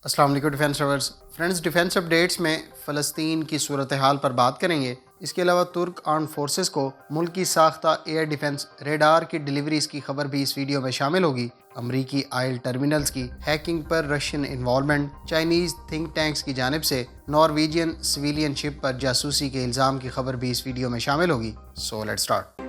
السلام علیکم defence lovers friends, defence updates میں فلسطین کی صورتحال پر بات کریں گے۔ اس کے علاوہ ترک آرمڈ فورسز کو ملکی ساختہ ایئر ڈیفینس ریڈار کی ڈیلیوریز کی خبر بھی اس ویڈیو میں شامل ہوگی۔ امریکی آئل ٹرمینلز کی ہیکنگ پر Russian involvement, Chinese think tanks کی جانب سے نارویجین سویلین شپ پر جاسوسی کے الزام کی خبر بھی اس ویڈیو میں شامل ہوگی۔ So let's start.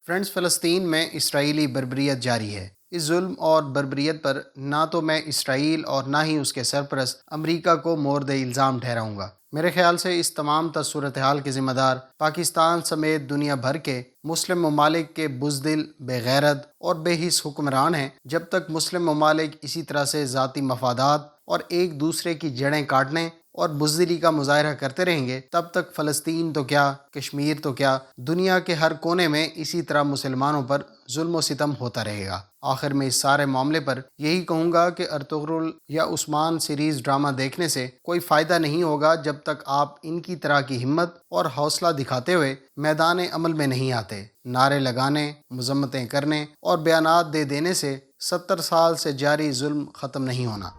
فرینڈز، فلسطین میں اسرائیلی بربریت جاری ہے۔ اس ظلم اور بربریت پر نہ تو میں اسرائیل اور نہ ہی اس کے سرپرست امریکہ کو مورد الزام ٹھہراؤں گا۔ میرے خیال سے اس تمام صورتحال کے ذمہ دار پاکستان سمیت دنیا بھر کے مسلم ممالک کے بزدل، بے غیرت اور بے حس حکمران ہیں۔ جب تک مسلم ممالک اسی طرح سے ذاتی مفادات اور ایک دوسرے کی جڑیں کاٹنے اور بزدلی کا مظاہرہ کرتے رہیں گے، تب تک فلسطین تو کیا، کشمیر تو کیا، دنیا کے ہر کونے میں اسی طرح مسلمانوں پر ظلم و ستم ہوتا رہے گا۔ آخر میں اس سارے معاملے پر یہی کہوں گا کہ ارطغرل یا عثمان سیریز ڈرامہ دیکھنے سے کوئی فائدہ نہیں ہوگا جب تک آپ ان کی طرح کی ہمت اور حوصلہ دکھاتے ہوئے میدان عمل میں نہیں آتے۔ نعرے لگانے، مذمتیں کرنے اور بیانات دے دینے سے 70 سال سے جاری ظلم ختم نہیں ہونا۔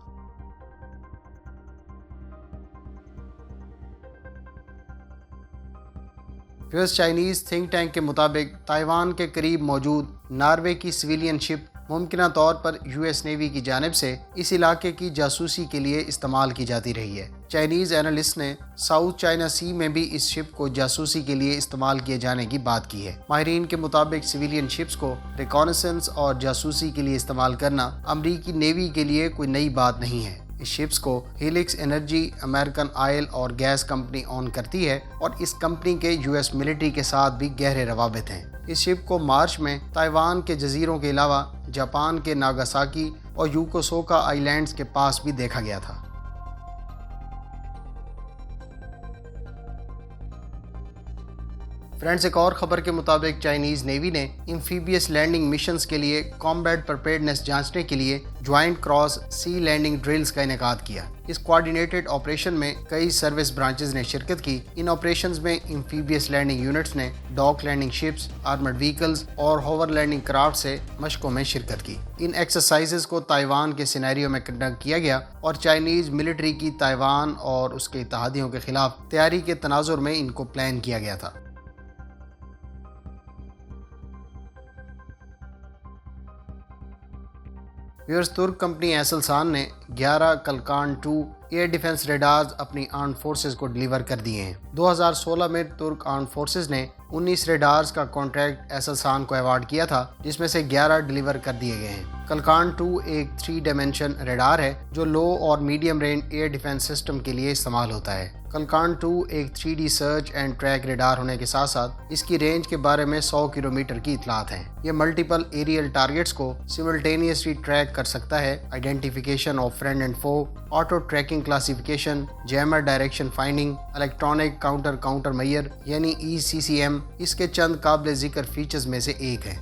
چائنیز تھنک ٹینک کے مطابق تائیوان کے قریب موجود ناروے کی سویلین شپ ممکنہ طور پر یو ایس نیوی کی جانب سے اس علاقے کی جاسوسی کے لیے استعمال کی جاتی رہی ہے۔ چائنیز اینالسٹ نے ساؤتھ چائنا سی میں بھی اس شپ کو جاسوسی کے لیے استعمال کیے جانے کی بات کی ہے۔ ماہرین کے مطابق سویلین شپس کو ریکانیسنس اور جاسوسی کے لیے استعمال کرنا امریکی نیوی کے لیے کوئی نئی بات نہیں ہے۔ اس شپس کو ہیلکس انرجی، امریکن آئل اور گیس کمپنی اون کرتی ہے اور اس کمپنی کے یو ایس ملٹری کے ساتھ بھی گہرے روابط ہیں۔ اس شپ کو مارچ میں تائیوان کے جزیروں کے علاوہ جاپان کے ناگاساکی اور یوکوسوکا آئی لینڈز کے پاس بھی دیکھا گیا تھا۔ فرینڈز، ایک اور خبر کے مطابق چائنیز نیوی نے ایمفیبیس لینڈنگ مشنز کے لیے کامبیٹ پرپیئرڈنس جانچنے کے لیے جوائنٹ کراس سی لینڈنگ ڈرلز کا انعقاد کیا۔ اس کوآرڈینیٹڈ آپریشن میں کئی سروس برانچز نے شرکت کی۔ ان آپریشنز میں ایمفیبیس لینڈنگ یونٹس نے ڈاک لینڈنگ شپس، آرمڈ وہیکلز اور ہوور لینڈنگ کرافٹ سے مشقوں میں شرکت کی۔ ان ایکسرسائزز کو تائیوان کے سینیریو میں کنڈکٹ کیا گیا اور چائنیز ملٹری کی تائیوان اور اس کے اتحادیوں کے خلاف تیاری کے تناظر میں ان کو پلان کیا گیا تھا۔ ترک کمپنی ایسلسان نے 11 کلکان 2 ایئر ڈیفنس ریڈارز اپنی آرمڈ فورسز کو ڈیلیور کر دیے ہیں۔ 2016 میں ترک آرمڈ فورسز نے 19 ریڈارز کا کانٹریکٹ ایسلسان کو ایوارڈ کیا تھا، جس میں سے 11 ڈیلیور کر دیے گئے ہیں۔ کلکان 2 ایک 3 ڈائمینشن ریڈار ہے جو لو اور medium range air defence system کے لیے استعمال ہوتا ہے۔ کلکان 2 ایک 3D search and track radar ہونے کے ساتھ ساتھ اس کی رینج کے بارے میں 100 کلومیٹر کی اطلاعات ہیں۔ یہ ملٹیپل ایریل ٹارگٹس کو سملٹینیسلی ٹریک کر سکتا ہے۔ Identification of friend and foe, auto tracking classification, jammer direction finding, electronic counter measure یعنی ECCM اس کے چند قابل ذکر فیچرز میں سے ایک ہے۔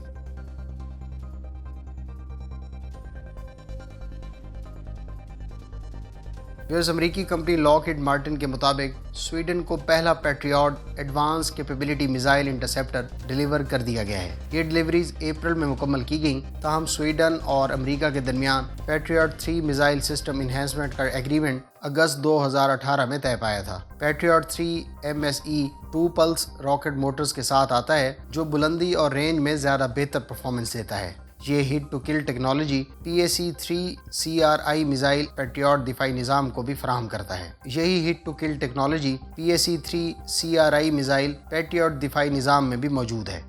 امریکی کمپنی لاک ہیڈ مارٹن کے مطابق سویڈن کو پہلا Patriot advance capability missile interceptor deliver کر دیا گیا ہے۔ یہ ڈیلیوریز اپریل میں مکمل کی گئیں، تاہم سویڈن اور امریکہ کے درمیان پیٹریاٹ 3 میزائل سسٹم انہینسمنٹ کا ایگریمنٹ اگست 2018 میں طے پایا تھا۔ Patriot 3 MSE 2 plus rocket Motors کے ساتھ آتا ہے جو بلندی اور رینج میں زیادہ بہتر پرفارمنس دیتا ہے۔ یہ hit to kill technology PAC-3 CRI missile Patriot دفاعی نظام کو بھی فراہم کرتا ہے۔ یہی hit to kill technology PAC-3 CRI missile Patriot دفاعی نظام میں بھی موجود ہے۔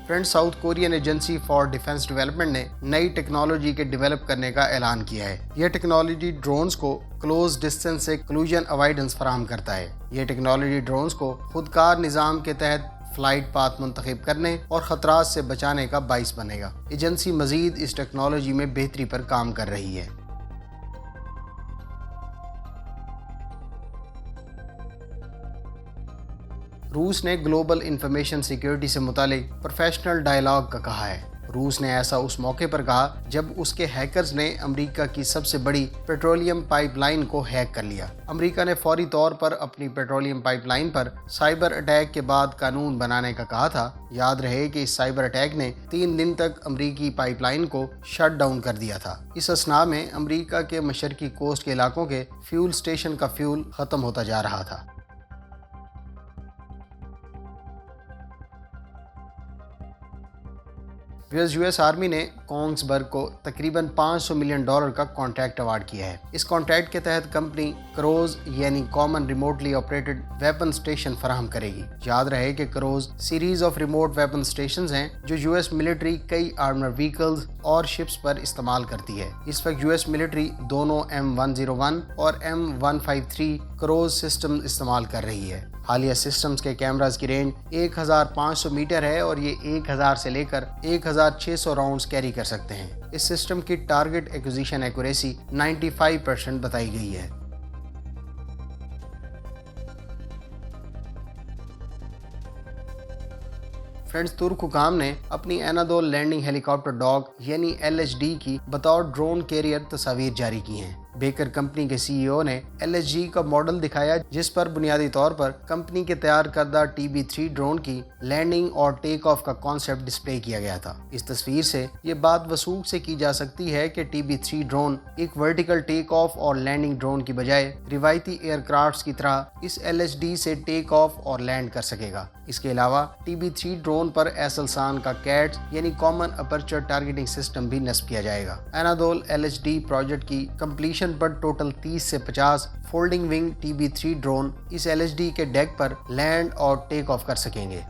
Friend, South Korean agency for defence development نے نئی ٹیکنالوجی کے ڈیولپ کرنے کا اعلان کیا ہے۔ یہ ٹیکنالوجی ڈرونز کو کلوز ڈسٹنس سے کلوژن اوائڈنس فراہم کرتا ہے۔ یہ ٹیکنالوجی ڈرونز کو خودکار نظام کے تحت فلائٹ پاتھ منتخب کرنے اور خطرات سے بچانے کا باعث بنے گا۔ ایجنسی مزید اس ٹیکنالوجی میں بہتری پر کام کر رہی ہے۔ روس نے گلوبل انفارمیشن سیکیورٹی سے متعلق پروفیشنل ڈائلاگ کا کہا ہے۔ روس نے ایسا اس موقع پر کہا جب اس کے ہیکرز نے امریکہ کی سب سے بڑی پیٹرولیم پائپ لائن کو ہیک کر لیا۔ امریکہ نے فوری طور پر اپنی پیٹرولیم پائپ لائن پر سائبر اٹیک کے بعد قانون بنانے کا کہا تھا۔ یاد رہے کہ اس سائبر اٹیک نے 3 دن تک امریکی پائپ لائن کو شٹ ڈاؤن کر دیا تھا۔ اس اثناء میں امریکہ کے مشرقی کوسٹ کے علاقوں کے فیول اسٹیشن کا فیول ختم ہوتا جا رہا تھا۔ یو ایس آرمی نے کونگس برگ کو تقریباً $500 ملین کا کانٹریکٹ ایوارڈ کیا ہے۔ اس کانٹریکٹ کے تحت کمپنی کروز یعنی common remotely operated weapon station فراہم کرے گی۔ یاد رہے کہ کروز series of remote weapon stations ہیں جو یو ایس ملٹری کئی آرمر وہیکلز اور شپس پر استعمال کرتی ہے۔ اس وقت یو ایس ملٹری دونوں M101 اور M153 کروز سسٹم استعمال کر رہی ہے۔ حالیہ سسٹمز کے کیمراز کی رینج 1500 میٹر ہے اور یہ 1000 سے لے کر 1600 راؤنڈز کیری کر سکتے ہیں۔ اس سسٹم کی ٹارگٹ ایکوزیشن ایکوریسی 95% بتائی گئی ہے۔ فرینڈز، ترک حکام نے اپنی اینادول لینڈنگ ہیلی کاپٹر ڈاگ یعنی LHD کی بطور ڈرون کیریئر تصاویر جاری کی ہیں۔ بیکر کمپنی کے CEO نے LHD کا ماڈل دکھایا جس پر بنیادی طور پر کمپنی کے تیار کردہ TB3 ڈرون کی لینڈنگ اور ٹیک آف کا کانسیپٹ ڈسپلے کیا گیا تھا۔ اس تصویر سے یہ بات وثوق سے کی جا سکتی ہے کہ TB3 ڈرون ایک ورٹیکل ٹیک آف اور لینڈنگ ڈرون کی بجائے روایتی ایئر کرافٹس کی طرح اس LHD سے ٹیک آف اور لینڈ کر سکے گا۔ اس کے علاوہ TB3 ڈرون پر ایسلسان کا کیٹس یعنی کامن اپرچر ٹارگیٹنگ سسٹم بھی نصب کیا جائے گا۔ اینادول LHD پروجیکٹ کی کمپلیشن پر ٹوٹل 30 سے 50 فولڈنگ ونگ TB3 ڈرون اس LHD کے ڈیک پر لینڈ اور ٹیک آف کر سکیں گے۔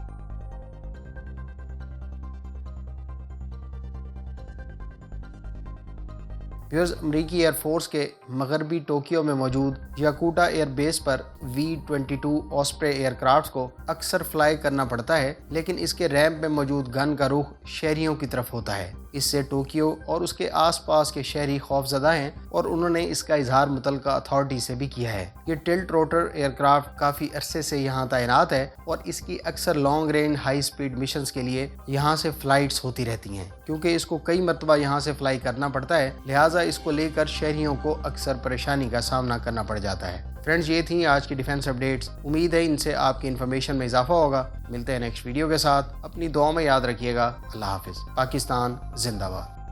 امریکی ایئر فورس کے مغربی ٹوکیو میں موجود یاکوٹا ایئر بیس پر V-22 آسپرے ایئر کرافٹس کو اکثر فلائی کرنا پڑتا ہے، لیکن اس کے ریمپ میں موجود گن کا رخ شہریوں کی طرف ہوتا ہے۔ اس سے ٹوکیو اور اس کے آس پاس کے شہری خوف زدہ ہیں اور انہوں نے اس کا اظہار متعلقہ اتھارٹی سے بھی کیا ہے۔ یہ ٹلٹ روٹر ایئر کرافٹ کافی عرصے سے یہاں تعینات ہے اور اس کی اکثر long range high speed missions کے لیے یہاں سے فلائٹس ہوتی رہتی ہیں۔ کیونکہ اس کو کئی مرتبہ یہاں سے فلائی کرنا پڑتا ہے، لہٰذا اس کو لے کر شہریوں کو اکثر پریشانی کا سامنا کرنا پڑ جاتا ہے۔ فرینڈز، یہ تھیں آج کی ڈیفنس اپڈیٹس۔ امید ہے ان سے آپ کی انفارمیشن میں اضافہ ہوگا۔ ملتے ہیں نیکسٹ ویڈیو کے ساتھ۔ اپنی دعاؤں میں یاد رکھیے گا۔ اللہ حافظ۔ پاکستان زندہ باد۔